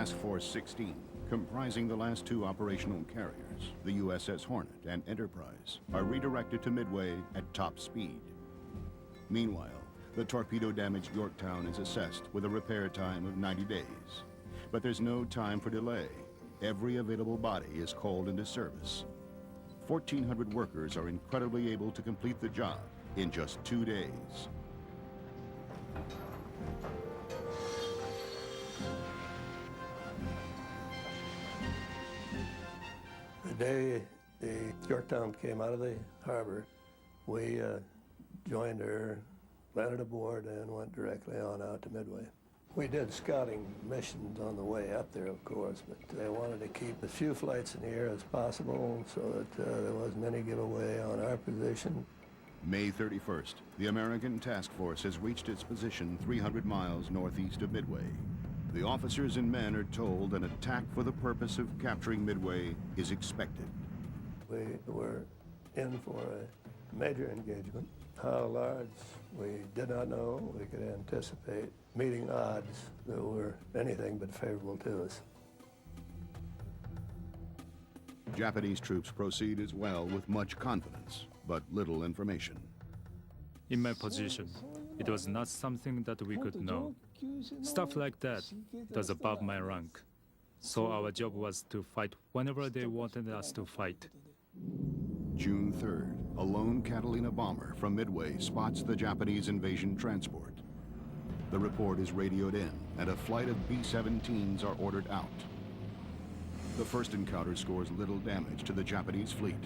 Task Force 16, comprising the last two operational carriers, the USS Hornet and Enterprise, are redirected to Midway at top speed. Meanwhile, the torpedo-damaged Yorktown is assessed with a repair time of 90 days. But there's no time for delay. Every available body is called into service. 1,400 workers are incredibly able to complete the job in just 2 days. The day the Yorktown came out of the harbor, we joined her, landed aboard, and went directly on out to Midway. We did scouting missions on the way up there, of course, but they wanted to keep as few flights in the air as possible so that there wasn't any giveaway on our position. May 31st, the American task force has reached its position 300 miles northeast of Midway. The officers and men are told an attack for the purpose of capturing Midway is expected. We were in for a major engagement. How large, we did not know. We could anticipate meeting odds that were anything but favorable to us. Japanese troops proceed as well with much confidence, but little information. In my position, it was not something that we could know. Stuff like that was above my rank. So our job was to fight whenever they wanted us to fight. June 3rd, a lone Catalina bomber from Midway spots the Japanese invasion transport. The report is radioed in, and a flight of B-17s are ordered out. The first encounter scores little damage to the Japanese fleet.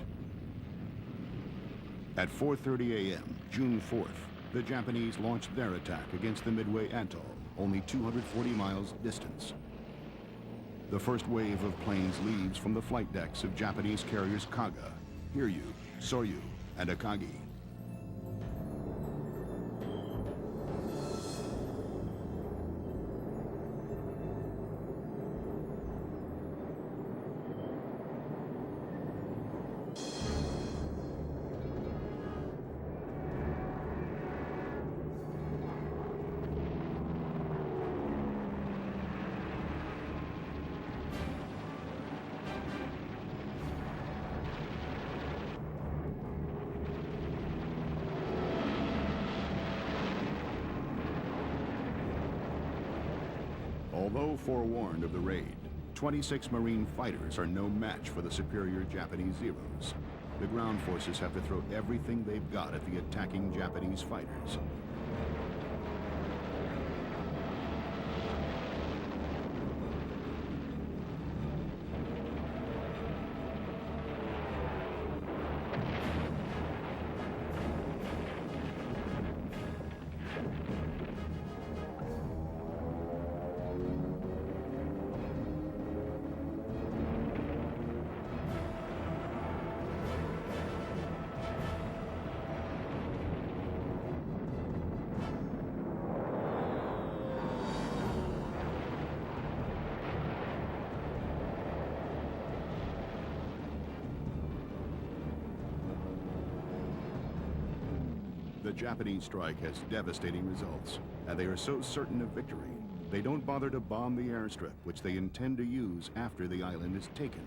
At 4:30 a.m., June 4th, the Japanese launched their attack against the Midway atoll, only 240 miles distance. The first wave of planes leaves from the flight decks of Japanese carriers Kaga, Hiryu, Soryu, and Akagi. Although forewarned of the raid, 26 Marine fighters are no match for the superior Japanese Zeros. The ground forces have to throw everything they've got at the attacking Japanese fighters. The Japanese strike has devastating results, and they are so certain of victory, they don't bother to bomb the airstrip, which they intend to use after the island is taken.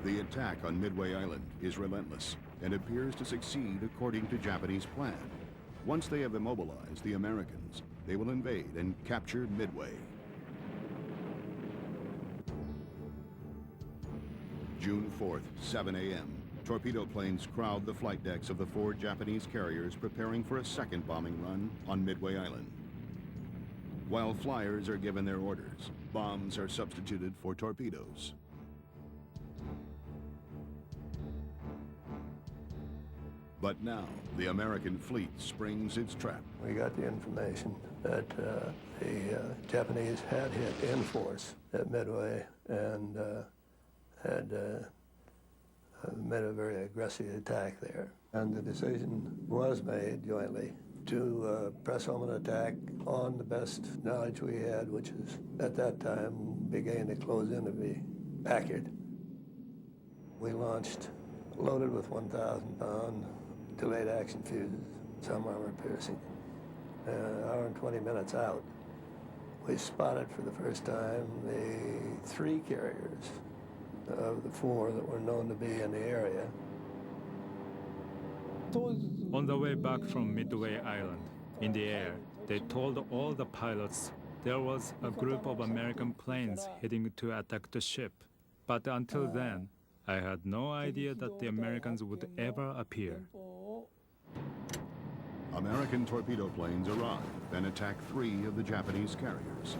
The attack on Midway Island is relentless and appears to succeed according to Japanese plan. Once they have immobilized the Americans, they will invade and capture Midway. June 4th, 7 a.m. Torpedo planes crowd the flight decks of the 4 Japanese carriers preparing for a second bombing run on Midway Island. While flyers are given their orders, bombs are substituted for torpedoes. But now, the American fleet springs its trap. We got the information that the Japanese had hit in force at Midway and had made a very aggressive attack there. And the decision was made jointly to press home an attack on the best knowledge we had, which is at that time began to close in to be accurate. We launched loaded with 1,000-pound delayed action fuses, some armor piercing. An hour and 20 minutes out, we spotted for the first time the 3 carriers of the 4 that were known to be in the area. On the way back from Midway Island, in the air, they told all the pilots there was a group of American planes heading to attack the ship. But until then, I had no idea that the Americans would ever appear. American torpedo planes arrive and attack 3 of the Japanese carriers.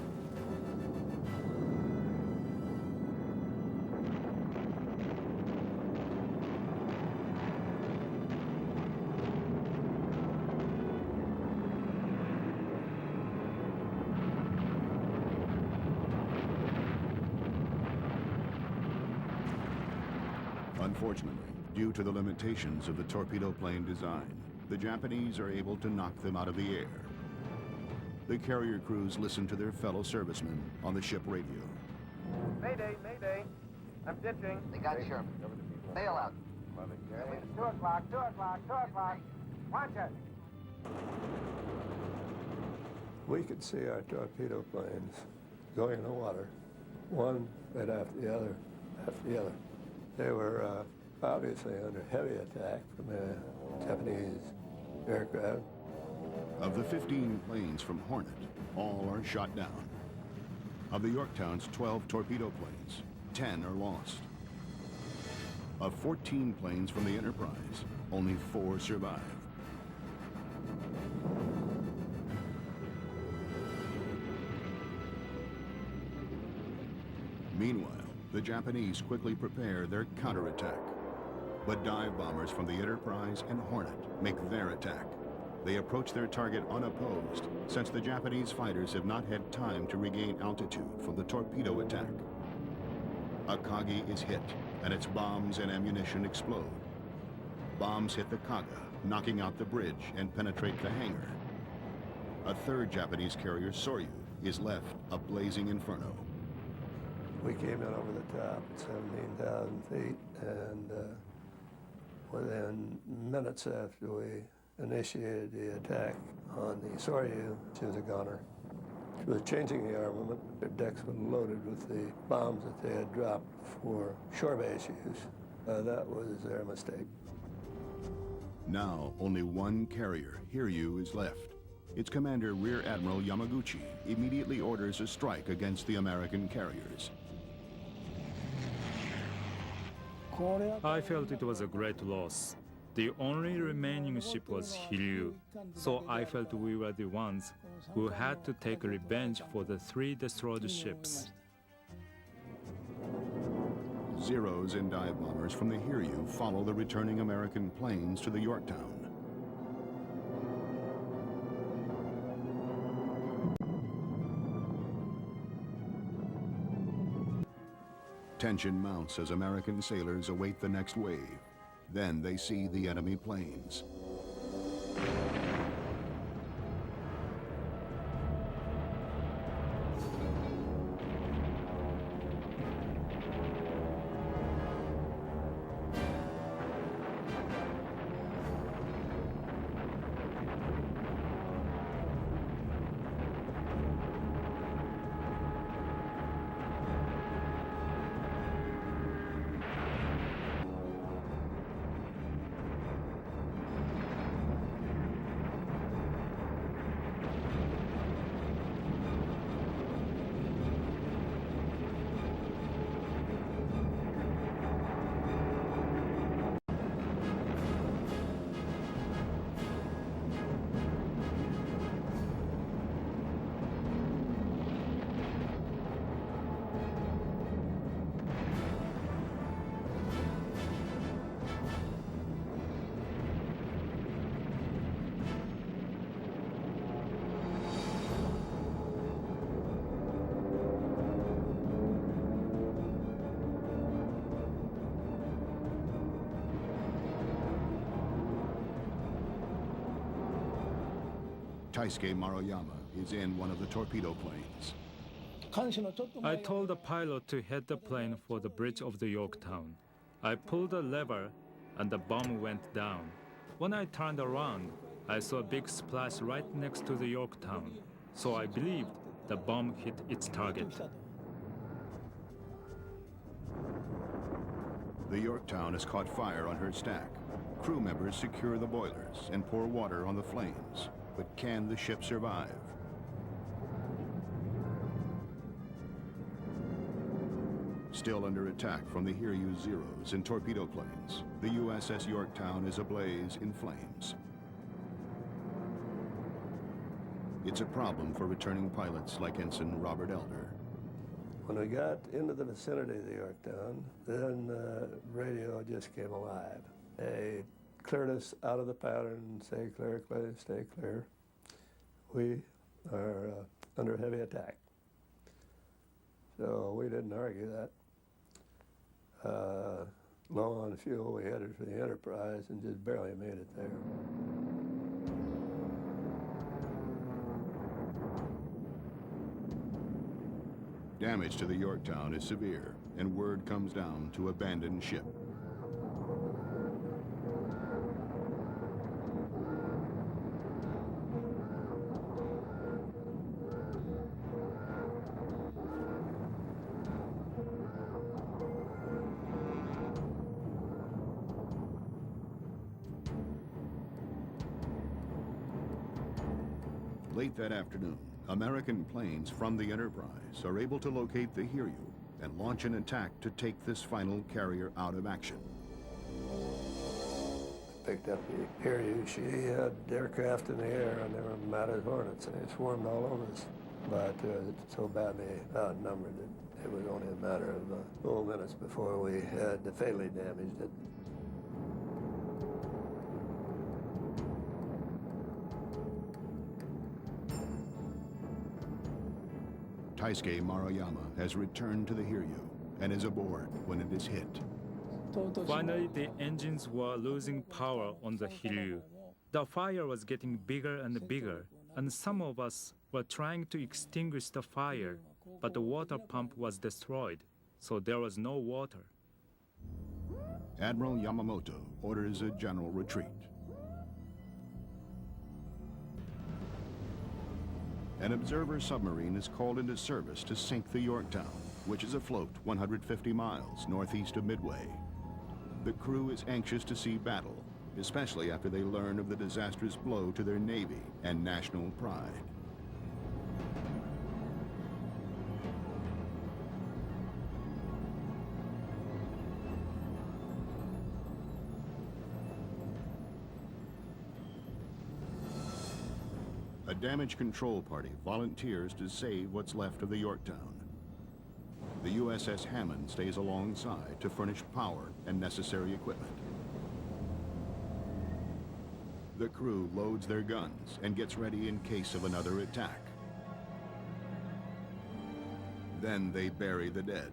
Unfortunately, due to the limitations of the torpedo plane design, the Japanese are able to knock them out of the air. The carrier crews listen to their fellow servicemen on the ship radio. Mayday, mayday. I'm ditching. They got Sherman. Bail out. 2 o'clock, 2 o'clock, 2 o'clock. Watch it. We could see our torpedo planes going in the water, one right after the other, after the other. They were obviously under heavy attack from the Japanese aircraft. Of the 15 planes from Hornet, all are shot down. Of the Yorktown's 12 torpedo planes, 10 are lost. Of 14 planes from the Enterprise, only 4 survive. Meanwhile, the Japanese quickly prepare their counterattack. But dive bombers from the Enterprise and Hornet make their attack. They approach their target unopposed, since the Japanese fighters have not had time to regain altitude from the torpedo attack. Akagi is hit, and its bombs and ammunition explode. Bombs hit the Kaga, knocking out the bridge and penetrate the hangar. A 3rd Japanese carrier, Soryu, is left a blazing inferno. We came in over the top at 17,000 feet, and within minutes after we initiated the attack on the Soryu, she was a gunner. She was changing the armament. Their decks were loaded with the bombs that they had dropped for shore base use. That was their mistake. Now, only one carrier, Hiryu, is left. Its commander, Rear Admiral Yamaguchi, immediately orders a strike against the American carriers. I felt it was a great loss. The only remaining ship was Hiryu, so I felt we were the ones who had to take revenge for the 3 destroyed ships. Zeros and dive bombers from the Hiryu follow the returning American planes to the Yorktown. Tension mounts as American sailors await the next wave. Then they see the enemy planes. Taisuke Maruyama is in one of the torpedo planes. I told the pilot to head the plane for the bridge of the Yorktown. I pulled the lever and the bomb went down. When I turned around, I saw a big splash right next to the Yorktown. So I believed the bomb hit its target. The Yorktown has caught fire on her stack. Crew members secure the boilers and pour water on the flames. But can the ship survive? Still under attack from the Hiryu Zeros and torpedo planes, the USS Yorktown is ablaze in flames. It's a problem for returning pilots like Ensign Robert Elder. When we got into the vicinity of the Yorktown, then the radio just came alive. They cleared us out of the pattern, stay clear, stay clear. We are under heavy attack. So we didn't argue that. Low on fuel, we headed for the Enterprise and just barely made it there. Damage to the Yorktown is severe, and word comes down to abandon ship. Late that afternoon, American planes from the Enterprise are able to locate the Hiryu and launch an attack to take this final carrier out of action. Picked up the Hiryu. She had aircraft in the air, and they were mad as hornets. They swarmed all over us, but so badly outnumbered that it was only a matter of minutes before we had fatally damaged it. Taisuke Maruyama has returned to the Hiryu and is aboard when it is hit. Finally, the engines were losing power on the Hiryu. The fire was getting bigger and bigger, and some of us were trying to extinguish the fire, but the water pump was destroyed, so there was no water. Admiral Yamamoto orders a general retreat. An observer submarine is called into service to sink the Yorktown, which is afloat 150 miles northeast of Midway. The crew is anxious to see battle, especially after they learn of the disastrous blow to their Navy and national pride. A damage control party volunteers to save what's left of the Yorktown. The USS Hammond stays alongside to furnish power and necessary equipment. The crew loads their guns and gets ready in case of another attack. Then they bury the dead.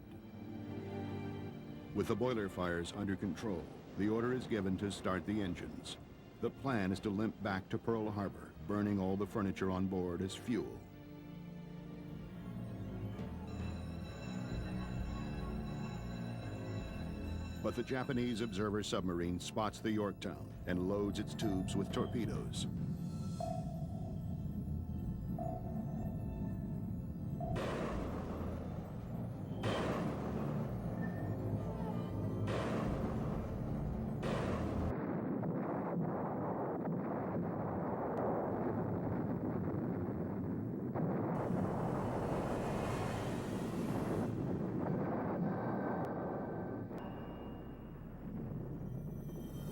With the boiler fires under control, the order is given to start the engines. The plan is to limp back to Pearl Harbor, burning all the furniture on board as fuel. But the Japanese observer submarine spots the Yorktown and loads its tubes with torpedoes.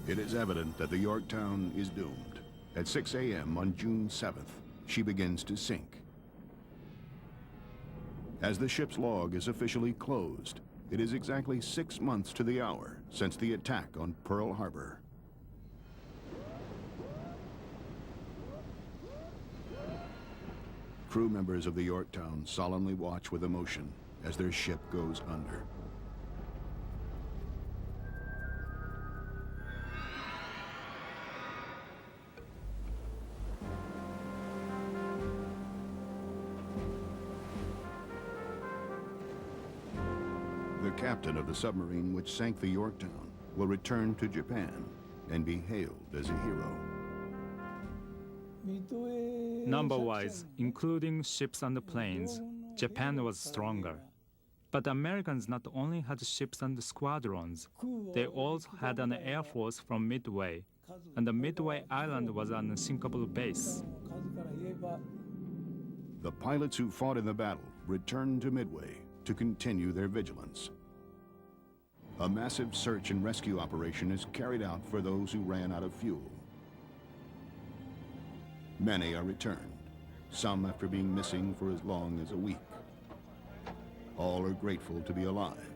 It is evident that the Yorktown is doomed. At 6 a.m. on June 7th, she begins to sink. As the ship's log is officially closed, it is exactly 6 months to the hour since the attack on Pearl Harbor. Crew members of the Yorktown solemnly watch with emotion as their ship goes under. captain of the submarine which sank the Yorktown will return to Japan and be hailed as a hero. Number-wise, including ships and planes, Japan was stronger. But the Americans not only had ships and squadrons, they also had an air force from Midway, and the Midway Island was an unsinkable base. The pilots who fought in the battle returned to Midway to continue their vigilance. A massive search and rescue operation is carried out for those who ran out of fuel. Many are returned, some after being missing for as long as a week. All are grateful to be alive